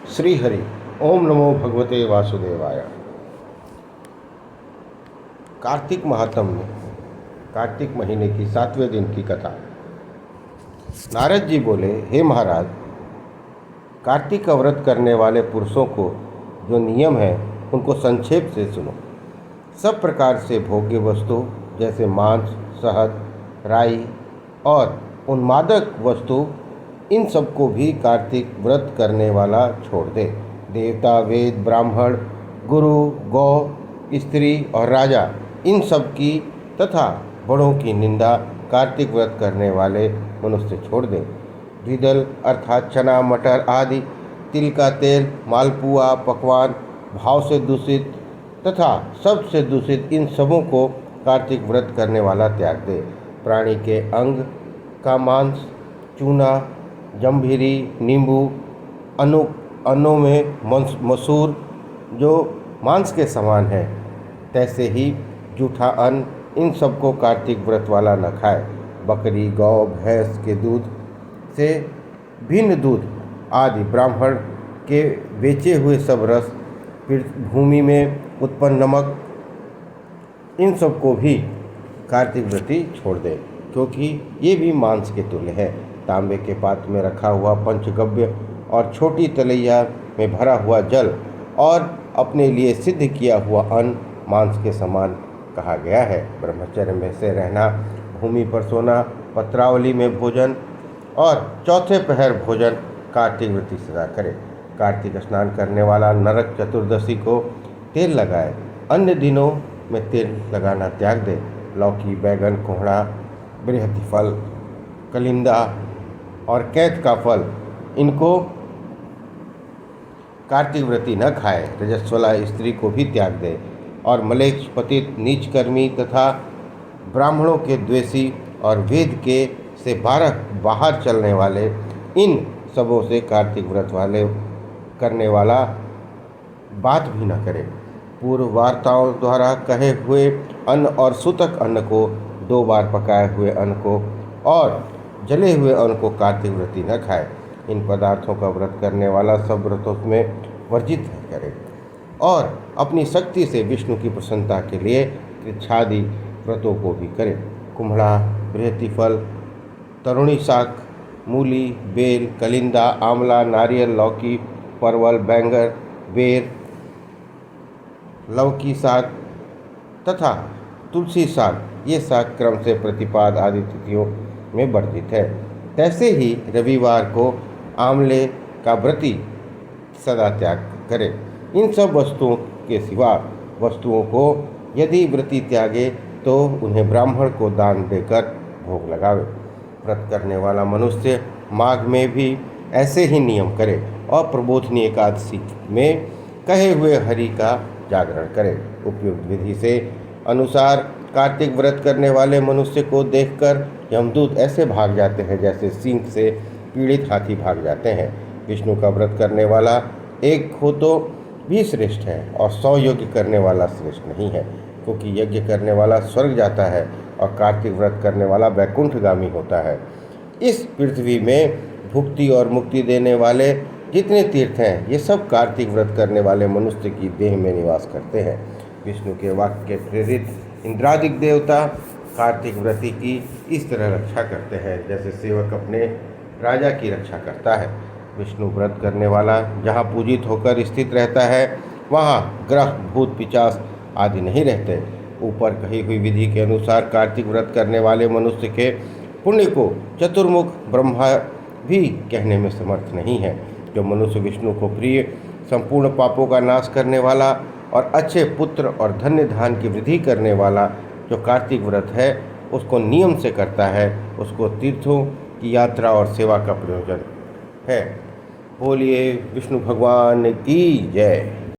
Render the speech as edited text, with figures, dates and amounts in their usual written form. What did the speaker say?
श्री हरि। ओम नमो भगवते वासुदेवाय। कार्तिक महात्म में कार्तिक महीने की 7वें दिन की कथा। नारद जी बोले, हे महाराज, कार्तिक का व्रत करने वाले पुरुषों को जो नियम है उनको संक्षेप से सुनो। सब प्रकार से भोग्य वस्तु जैसे मांस, शहद, राई और उन्मादक वस्तु, इन सबको भी कार्तिक व्रत करने वाला छोड़ दे। देवता, वेद, ब्राह्मण, गुरु, गौ, स्त्री और राजा, इन सब की तथा बड़ों की निंदा कार्तिक व्रत करने वाले मनुष्य छोड़ दे। द्विदल अर्थात चना, मटर आदि, तिल का तेल, मालपुआ, पकवान, भाव से दूषित तथा सबसे दूषित, इन सबों को कार्तिक व्रत करने वाला त्याग दे। प्राणी के अंग का मांस, चूना, जम्भीरी, नींबू, अन्नों में मसूर जो मांस के समान है, तैसे ही जूठा अन्न, इन सबको कार्तिक व्रत वाला न खाए। बकरी, गौ, भैंस के दूध से भिन्न दूध आदि, ब्राह्मण के बेचे हुए सब रस, भूमि में उत्पन्न नमक, इन सबको भी कार्तिक व्रती छोड़ दे, क्योंकि ये भी मांस के तुल्य है। तांबे के पात्र में रखा हुआ पंचगव्य और छोटी तलैया में भरा हुआ जल और अपने लिए सिद्ध किया हुआ अन्न मांस के समान कहा गया है। ब्रह्मचर्य में से रहना, भूमि पर सोना, पत्रावली में भोजन और चौथे पहर भोजन कार्तिक व्रती सदा करे। कार्तिक स्नान करने वाला नरक चतुर्दशी को तेल लगाए। अन्य दिनों में तेल लगाना त्याग दे। लौकी, बैगन, कोहड़ा, बृहति फल, कलिंदा और कैथ का फल, इनको कार्तिक व्रती न खाए। रजस्वला स्त्री को भी त्याग दे। और मलेच्छ, पतित, नीचकर्मी तथा ब्राह्मणों के द्वेषी और वेद के से बाहर चलने वाले, इन सबों से कार्तिक व्रत वाले करने वाला बात भी न करे। पूर्व वार्ताओं द्वारा कहे हुए अन्न और सूतक अन्न को, 2 बार पकाए हुए अन्न को और जले हुए अन्न को कार्तिक व्रती न खाए। इन पदार्थों का व्रत करने वाला सब व्रतों में वर्जित करे और अपनी शक्ति से विष्णु की प्रसन्नता के लिए कृच्छादि व्रतों को भी करे। कुम्हड़ा, बृहति फल, तरुणी शाक, मूली, बेल, कलिंदा, आंवला, नारियल, लौकी, परवल, बैंगन, बेर, लौकी शाक तथा तुलसी शाक, ये शाक क्रम से प्रतिपाद आदि तिथियों में वर्जित है। तैसे ही रविवार को आंवले का व्रती सदा त्याग करे। इन सब वस्तुओं के सिवा वस्तुओं को यदि व्रती त्यागे तो उन्हें ब्राह्मण को दान देकर भोग लगावे। व्रत करने वाला मनुष्य माघ में भी ऐसे ही नियम करे और प्रबोधनी एकादशी में कहे हुए हरि का जागरण करे। उपयुक्त विधि से अनुसार कार्तिक व्रत करने वाले मनुष्य को देखकर यमदूत ऐसे भाग जाते हैं जैसे सींग से पीड़ित हाथी भाग जाते हैं। विष्णु का व्रत करने वाला एक हो तो भी श्रेष्ठ है और 100 यज्ञ करने वाला श्रेष्ठ नहीं है, क्योंकि यज्ञ करने वाला स्वर्ग जाता है और कार्तिक व्रत करने वाला वैकुंठगामी होता है। इस पृथ्वी में भुक्ति और मुक्ति देने वाले जितने तीर्थ हैं, ये सब कार्तिक व्रत करने वाले मनुष्य की देह में निवास करते हैं। विष्णु के वाक्य के प्रेरित इंद्रादिक देवता कार्तिक व्रती की इस तरह रक्षा करते हैं जैसे सेवक अपने राजा की रक्षा करता है। विष्णु व्रत करने वाला जहाँ पूजित होकर स्थित रहता है, वहाँ ग्रह, भूत, पिशाच आदि नहीं रहते। ऊपर कही हुई विधि के अनुसार कार्तिक व्रत करने वाले मनुष्य के पुण्य को चतुर्मुख ब्रह्मा भी कहने में समर्थ नहीं है। जो मनुष्य विष्णु को प्रिय, संपूर्ण पापों का नाश करने वाला और अच्छे पुत्र और धन्य धान की वृद्धि करने वाला जो कार्तिक व्रत है उसको नियम से करता है, उसको तीर्थों की यात्रा और सेवा का प्रयोजन है। बोलिए विष्णु भगवान की जय।